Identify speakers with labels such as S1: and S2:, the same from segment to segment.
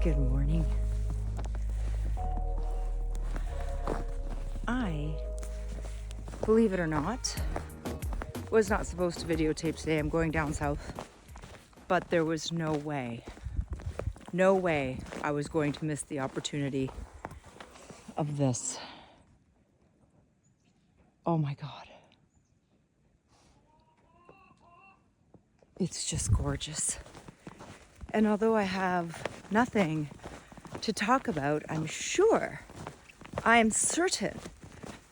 S1: Good morning. I, believe it or not, was not supposed to videotape today. I'm going down south, but there was no way I was going to miss the opportunity of this. Oh my God. It's just gorgeous. And although I have nothing to talk about, I am certain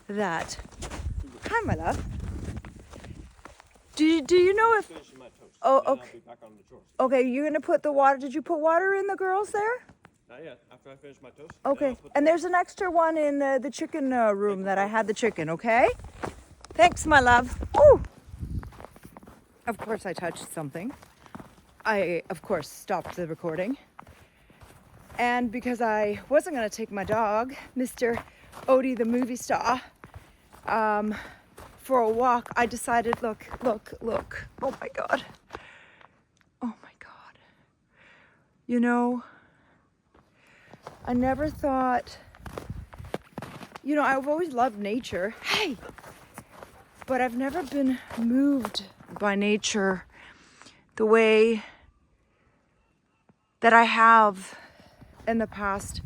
S1: that, hi my love. Do you know if,
S2: Finishing my toast.
S1: oh,
S2: Then
S1: okay.
S2: I'll be back on the chores.
S1: Okay, you're gonna put the water, did you put water in the girls there?
S2: Not yet. After I finish my toast.
S1: Okay, and there's an extra one in the chicken room that I had the chicken, okay? Thanks, my love. Ooh. Of course I touched something. I, of course, stopped the recording. And because I wasn't gonna take my dog, Mr. Odie the movie star, for a walk, I decided, look. Oh my God. Oh my God. You know, I never thought, I've always loved nature. Hey! But I've never been moved by nature the way that I have in the past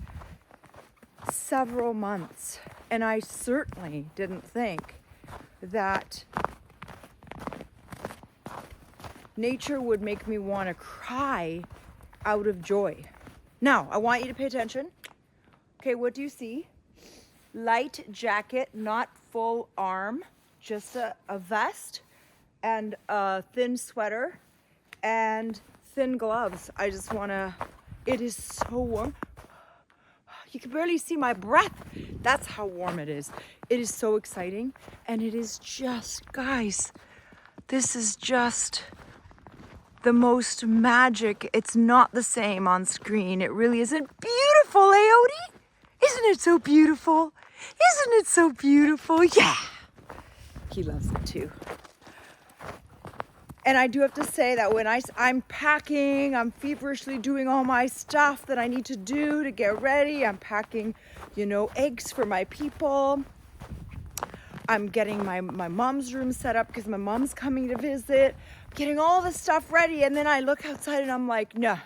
S1: several months. And I certainly didn't think that nature would make me want to cry out of joy. Now, I want you to pay attention. Okay, what do you see? Light jacket, not full arm, just a vest and a thin sweater and thin gloves. It is so warm. You can barely see my breath. That's how warm it is. It is so exciting. And it is just, guys, this is just the most magic. It's not the same on screen. It really isn't. Beautiful, Odie? Isn't it so beautiful? Isn't it so beautiful? Yeah. He loves it too. And I do have to say that when I'm packing, I'm feverishly doing all my stuff that I need to do to get ready. I'm packing, eggs for my people. I'm getting my mom's room set up because my mom's coming to visit. Getting all the stuff ready. And then I look outside and I'm like, no.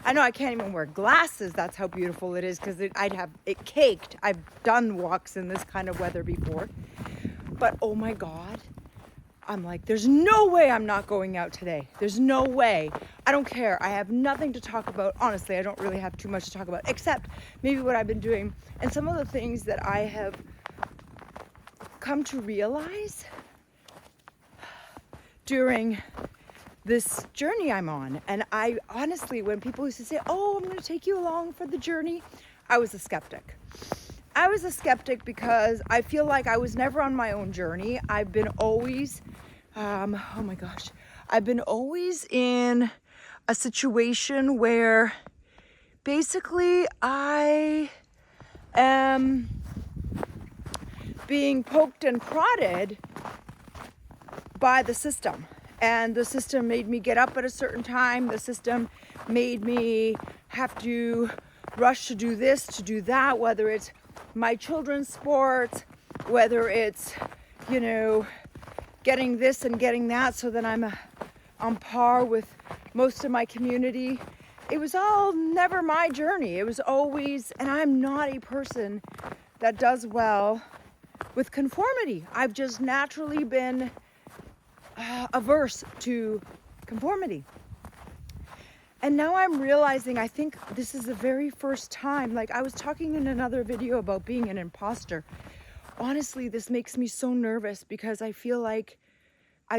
S1: I know I can't even wear glasses. That's how beautiful it is because I'd have it caked. I've done walks in this kind of weather before. But oh my God. I'm like, there's no way I'm not going out today. There's no way. I don't care. I have nothing to talk about. Honestly, I don't really have too much to talk about, except maybe what I've been doing and some of the things that I have come to realize during this journey I'm on. And I honestly, when people used to say, oh, I'm going to take you along for the journey, I was a skeptic. I was a skeptic because I feel like I was never on my own journey. I've been always, I've been always in a situation where basically I am being poked and prodded by the system. And the system made me get up at a certain time. The system made me have to rush to do this, to do that, whether it's my children's sports, whether it's, getting this and getting that so that I'm on par with most of my community. It was all never my journey. It was always, and I'm not a person that does well with conformity. I've just naturally been averse to conformity. And now I'm realizing, I think this is the very first time, like I was talking in another video about being an imposter. Honestly, this makes me so nervous because I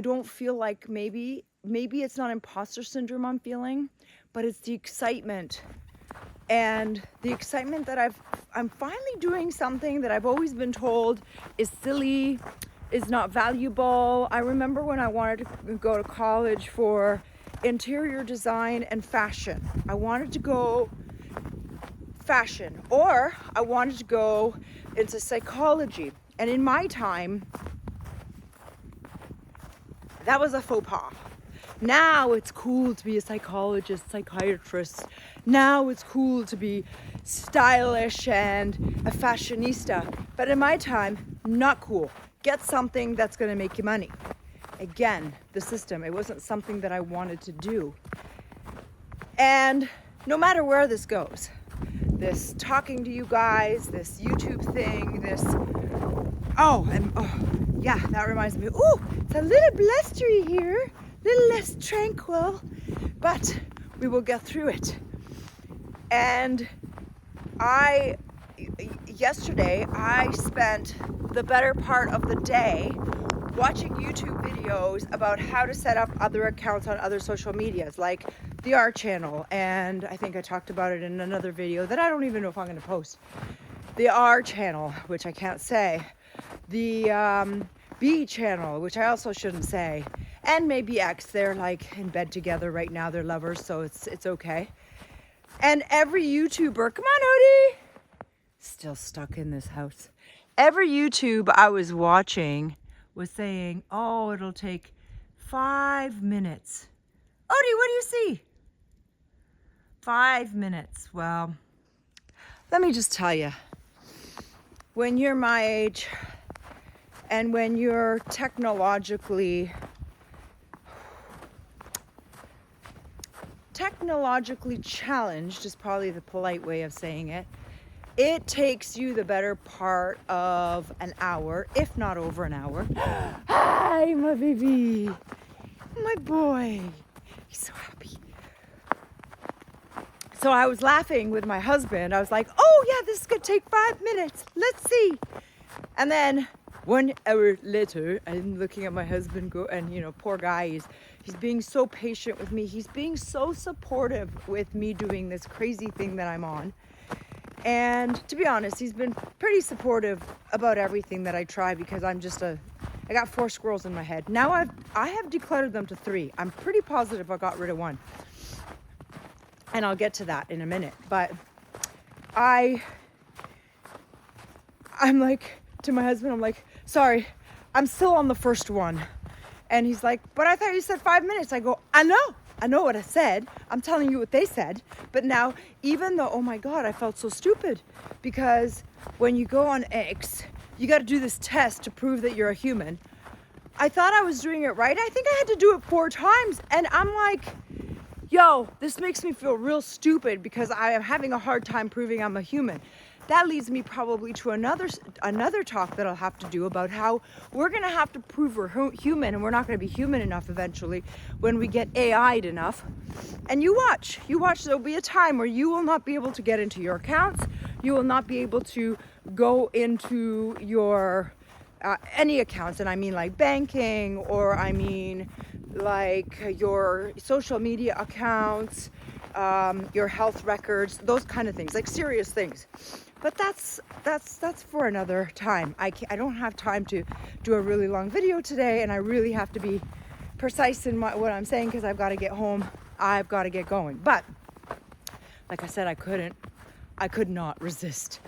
S1: don't feel like maybe it's not imposter syndrome I'm feeling, but it's the excitement. And the excitement that I'm finally doing something that I've always been told is silly, is not valuable. I remember when I wanted to go to college for interior design and fashion. I wanted to go fashion, or I wanted to go into psychology. And in my time, that was a faux pas. Now it's cool to be a psychologist, psychiatrist. Now it's cool to be stylish and a fashionista. But in my time, not cool. Get something that's going to make you money. Again, the system. It wasn't something that I wanted to do. And no matter where this goes, this talking to you guys, this YouTube thing, yeah, that reminds me. Oh, it's a little blustery here, a little less tranquil, but we will get through it. And yesterday, I spent the better part of the day watching YouTube videos about how to set up other accounts on other social medias, like the R channel, and I think I talked about it in another video that I don't even know if I'm going to post. The R channel, which I can't say. The B channel, which I also shouldn't say. And maybe X. They're like in bed together right now. They're lovers, so it's okay. And every YouTuber, come on, Odie! Still stuck in this house. Every YouTube I was watching was saying, oh, it'll take 5 minutes. Odie, what do you see? 5 minutes. Well, let me just tell you, when you're my age and when you're technologically challenged is probably the polite way of saying it. It takes you the better part of an hour, if not over an hour. Hi, my baby. My boy. He's so happy. So I was laughing with my husband. I was like, oh yeah, this is gonna take 5 minutes. Let's see. And then 1 hour later, I'm looking at my husband go, and poor guy, he's being so patient with me. He's being so supportive with me doing this crazy thing that I'm on. And to be honest, he's been pretty supportive about everything that I try, because I got 4 squirrels in my head. Now I have decluttered them to 3. I'm pretty positive I got rid of 1. And I'll get to that in a minute. But I'm like, to my husband, I'm like, sorry, I'm still on the first one. And he's like, but I thought you said 5 minutes. I go, I know what I said. I'm telling you what they said. But now, even though, oh my God, I felt so stupid, because when you go on X, you got to do this test to prove that you're a human. I thought I was doing it right. I think I had to do it 4 times. And I'm like, yo, this makes me feel real stupid, because I am having a hard time proving I'm a human. That leads me probably to another talk that I'll have to do about how we're going to have to prove we're human, and we're not going to be human enough eventually when we get AI'd enough. And you watch, there'll be a time where you will not be able to get into your accounts. You will not be able to go into your any accounts, and I mean like banking, or I mean like your social media accounts, your health records, those kind of things, like serious things. But that's for another time. I don't have time to do a really long video today, and I really have to be precise in what I'm saying, because I've got to get home. I've got to get going. But like I said, I could not resist.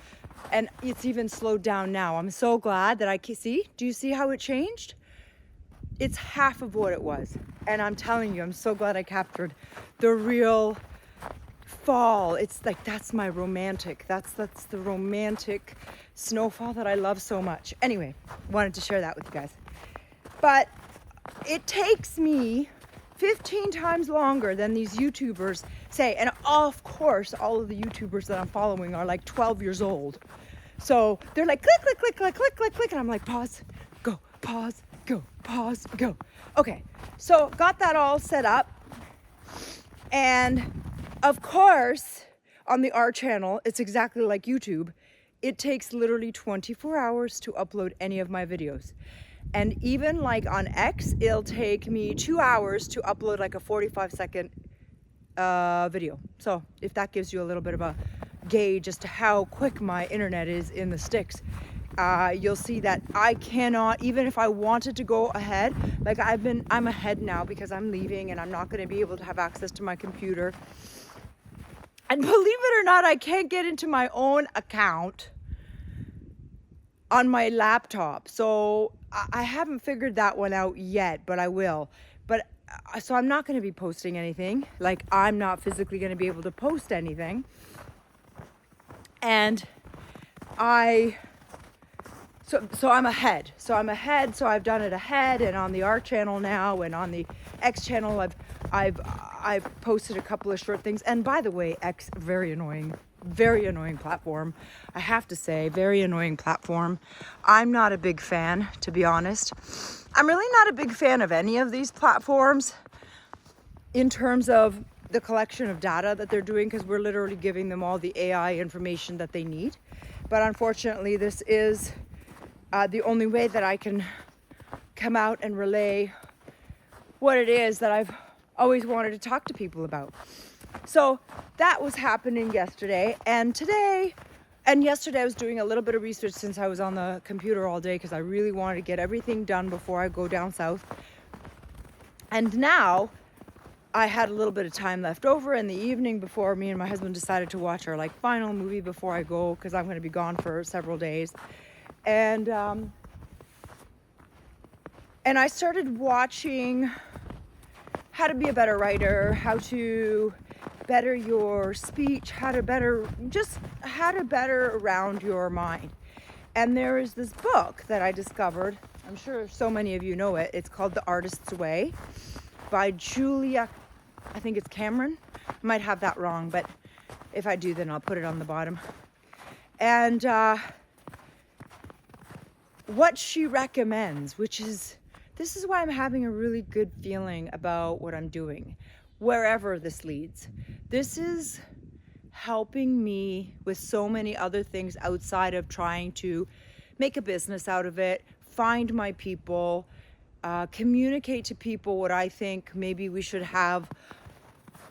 S1: And it's even slowed down now. I'm so glad that do you see how it changed? It's half of what it was. And I'm telling you, I'm so glad I captured the real fall. It's like, that's the romantic snowfall that I love so much. Anyway, wanted to share that with you guys. But it takes me 15 times longer than these YouTubers say. And of course, all of the YouTubers that I'm following are like 12 years old. So they're like, click, click, click, click, click, click, click. And I'm like, pause, go, pause, go, pause, go. Okay, so got that all set up. And of course, on the R channel, it's exactly like YouTube. It takes literally 24 hours to upload any of my videos. And even like on X, it'll take me 2 hours to upload like a 45-second video. So if that gives you a little bit of a gauge as to how quick my internet is in the sticks, you'll see that I cannot, even if I wanted to go ahead, like I'm ahead now because I'm leaving and I'm not going to be able to have access to my computer. And believe it or not, I can't get into my own account on my laptop. So I haven't figured that one out yet, but I will. But so I'm not going to be posting anything. Like, I'm not physically going to be able to post anything. And so I'm ahead. So I've done it ahead, and on the R channel now, and on the X channel, I've posted a couple of short things. And by the way, X, very annoying platform. I have to say, very annoying platform. I'm not a big fan, to be honest. I'm really not a big fan of any of these platforms in terms of the collection of data that they're doing, because we're literally giving them all the AI information that they need. But unfortunately, this is the only way that I can come out and relay what it is that I've always wanted to talk to people about. So that was happening yesterday, and yesterday I was doing a little bit of research since I was on the computer all day, because I really wanted to get everything done before I go down south. And now I had a little bit of time left over in the evening before me and my husband decided to watch our final movie before I go, because I'm going to be gone for several days. And I started watching how to be a better writer, how to better your speech, how to better around your mind. And there is this book that I discovered. I'm sure so many of you know it. It's called The Artist's Way by Julia, I think it's Cameron. I might have that wrong, but if I do, then I'll put it on the bottom. And what she recommends, this is why I'm having a really good feeling about what I'm doing, wherever this leads. This is helping me with so many other things outside of trying to make a business out of it, find my people, communicate to people what I think maybe we should have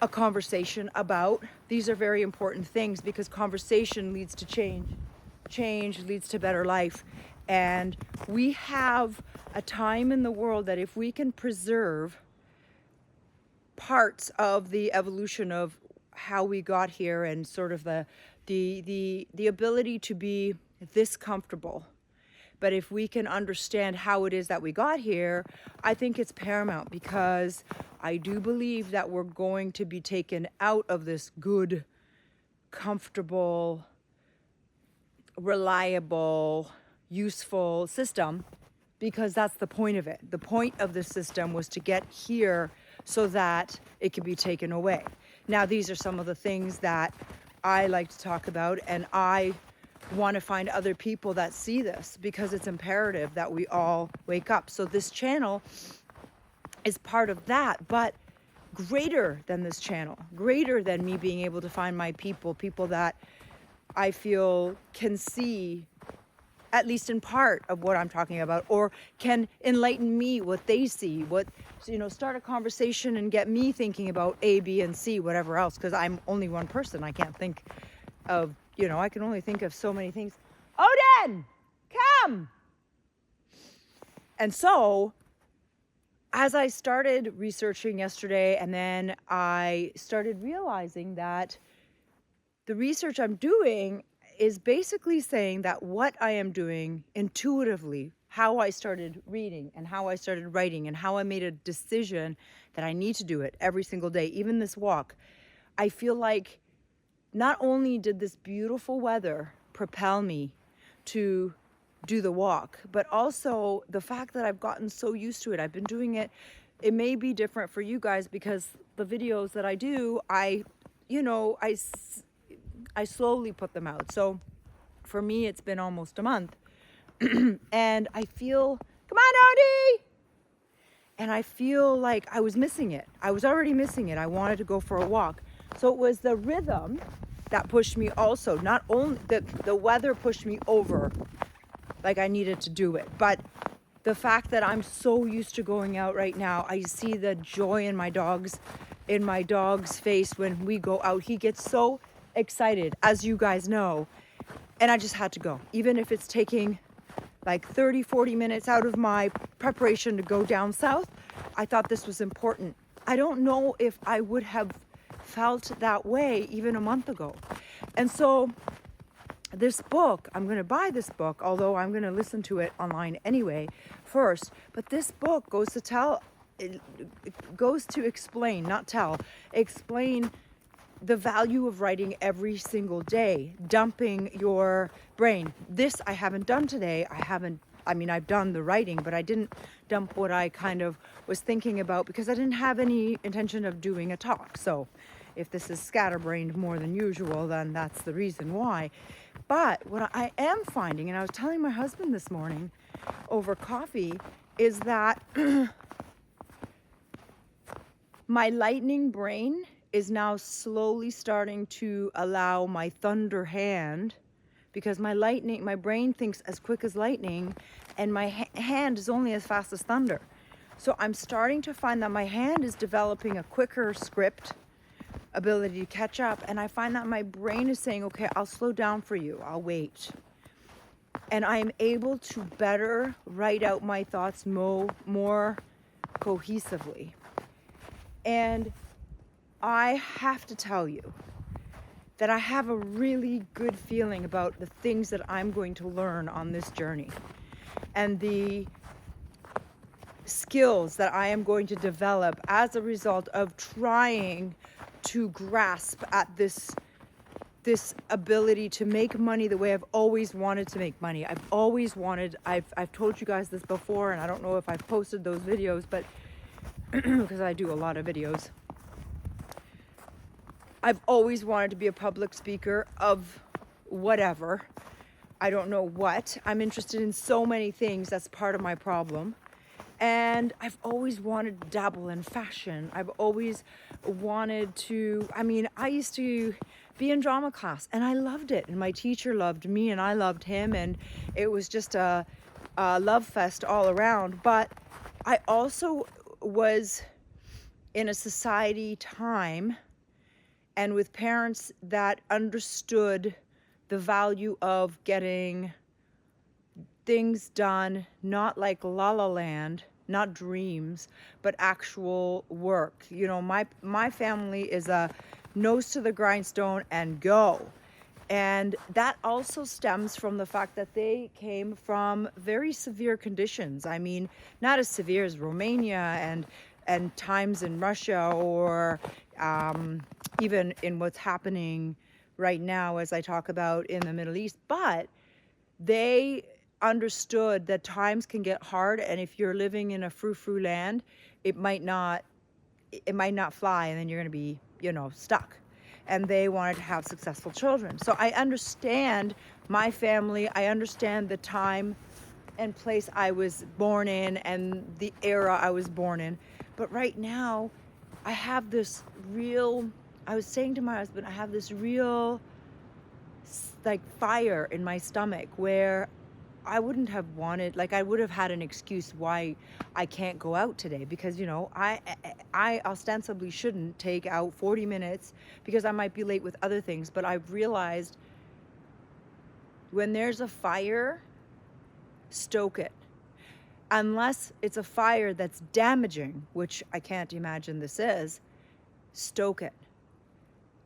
S1: a conversation about. These are very important things, because conversation leads to change. Change leads to better life. And we have a time in the world that if we can preserve parts of the evolution of how we got here, and sort of the ability to be this comfortable, but if we can understand how it is that we got here, I think it's paramount, because I do believe that we're going to be taken out of this good, comfortable, reliable, useful system, because that's the point of it. The point of the system was to get here so that it could be taken away. Now, these are some of the things that I like to talk about, and I want to find other people that see this, because it's imperative that we all wake up. So this channel is part of that, but greater than this channel, greater than me being able to find my people that I feel can see at least in part of what I'm talking about, or can enlighten me what they see, start a conversation and get me thinking about A, B, and C, whatever else, because I'm only one person. I can't think of, I can only think of so many things. Odin, come! And so, as I started researching yesterday, and then I started realizing that the research I'm doing is basically saying that what I am doing intuitively, how I started reading and how I started writing and how I made a decision that I need to do it every single day, even this walk, I feel like not only did this beautiful weather propel me to do the walk, but also the fact that I've gotten so used to it. I've been doing it. It may be different for you guys, because the videos that I do, I slowly put them out. So for me, it's been almost a month. And I feel, come on, Odie! And I feel like I was missing it. I was already missing it. I wanted to go for a walk. So it was the rhythm that pushed me also. Not only the weather pushed me over, like I needed to do it, but the fact that I'm so used to going out right now, I see the joy in my dog's face when we go out. He gets so excited, as you guys know, and I just had to go, even if it's taking like 30-40 minutes out of my preparation to go down south. I thought this was important. I don't know if I would have felt that way even a month ago. And so this book, I'm going to buy this book, although I'm going to listen to it online anyway first, but this book goes to tell it goes to explain, not tell, explain the value of writing every single day, dumping your brain. This I haven't done today. I've done the writing, but I didn't dump what I kind of was thinking about because I didn't have any intention of doing a talk. So if this is scatterbrained more than usual, then that's the reason why. But what I am finding, and I was telling my husband this morning over coffee, is that my lightning brain is now slowly starting to allow my thunder hand, because my brain thinks as quick as lightning, and my hand is only as fast as thunder. So I'm starting to find that my hand is developing a quicker script ability to catch up, and I find that my brain is saying, okay, I'll slow down for you, I'll wait. And I am able to better write out my thoughts more cohesively. And I have to tell you that I have a really good feeling about the things that I'm going to learn on this journey, and the skills that I am going to develop as a result of trying to grasp at this ability to make money the way I've always wanted to make money. I've told you guys this before, and I don't know if I've posted those videos, but because I do a lot of videos. I've always wanted to be a public speaker of whatever. I don't know what. I'm interested in so many things. That's part of my problem. And I've always wanted to dabble in fashion. I've always wanted to, I used to be in drama class and I loved it. And my teacher loved me and I loved him. And it was just a love fest all around. But I also was in a society time and with parents that understood the value of getting things done, not like La La Land, not dreams, but actual work. You know, my family is a nose to the grindstone and go. And that also stems from the fact that they came from very severe conditions. I mean, not as severe as Romania and times in Russia, or even in what's happening right now as I talk about in the Middle East, but they understood that times can get hard, and if you're living in a frou-frou land, it might not fly, and then you're going to be, stuck. And they wanted to have successful children. So I understand my family. I understand the time and place I was born in and the era I was born in. But right now, I have this real, I was saying to my husband, I have this real fire in my stomach where I wouldn't have wanted, I would have had an excuse why I can't go out today, because, I ostensibly shouldn't take out 40 minutes because I might be late with other things. But I've realized when there's a fire, stoke it. Unless it's a fire that's damaging, which I can't imagine this is, stoke it.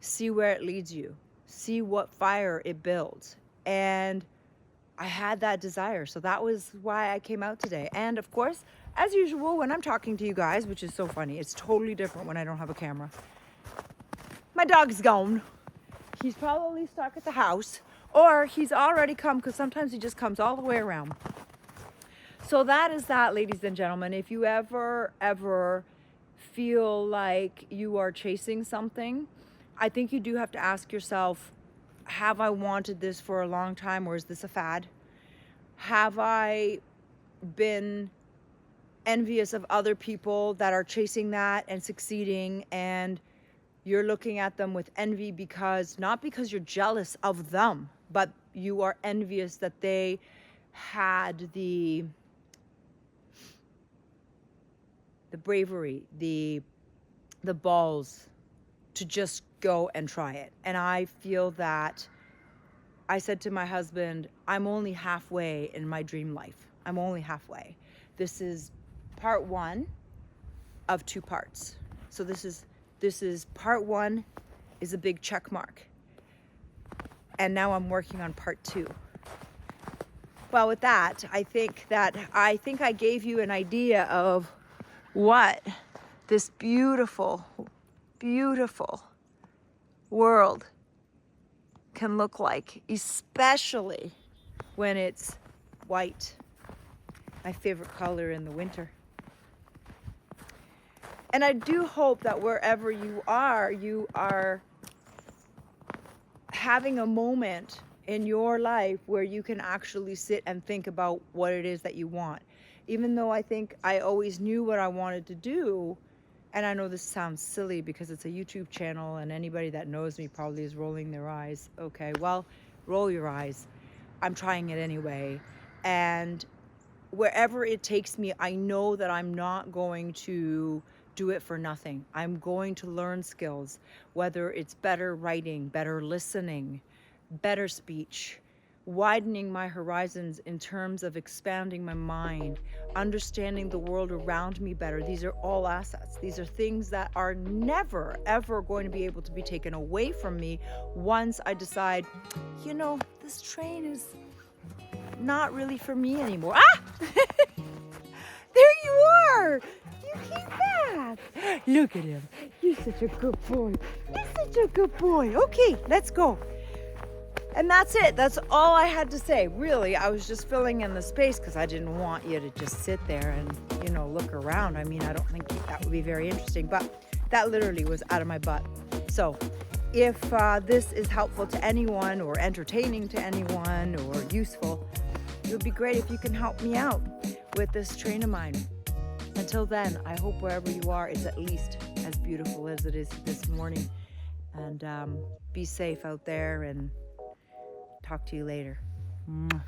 S1: See where it leads you. See what fire it builds. And I had that desire. So that was why I came out today. And of course, as usual, when I'm talking to you guys, which is so funny, it's totally different when I don't have a camera. My dog's gone. He's probably stuck at the house, or he's already come, because sometimes he just comes all the way around. So that is that, ladies and gentlemen. If you ever feel like you are chasing something, I think you do have to ask yourself, have I wanted this for a long time, or is this a fad? Have I been envious of other people that are chasing that and succeeding, and you're looking at them with envy not because you're jealous of them, but you are envious that they had the bravery, the balls to just go and try it. And I feel that I said to my husband, I'm only halfway in my dream life. I'm only halfway. This is part 1 of 2 parts. So this is part 1 is a big check mark. And now I'm working on part 2. Well, with that, I think I gave you an idea of what this beautiful, beautiful world can look like, especially when it's white, my favorite color in the winter. And I do hope that wherever you are having a moment in your life where you can actually sit and think about what it is that you want. Even though I think I always knew what I wanted to do, and I know this sounds silly because it's a YouTube channel and anybody that knows me probably is rolling their eyes. Okay, well, roll your eyes. I'm trying it anyway. And wherever it takes me, I know that I'm not going to do it for nothing. I'm going to learn skills, whether it's better writing, better listening, better speech, widening my horizons in terms of expanding my mind, understanding the world around me better. These are all assets. These are things that are never, ever going to be able to be taken away from me once I decide, you know, this train is not really for me anymore. Ah! There you are! You came back! Look at him. You're such a good boy. You're such a good boy. Okay, let's go. And that's it. That's all I had to say. Really, I was just filling in the space because I didn't want you to just sit there and, you know, look around. I mean, I don't think that would be very interesting, but that literally was out of my butt. So if this is helpful to anyone or entertaining to anyone or useful, it would be great if you can help me out with this train of mine. Until then, I hope wherever you are, it's at least as beautiful as it is this morning. And be safe out there, and talk to you later. Mwah.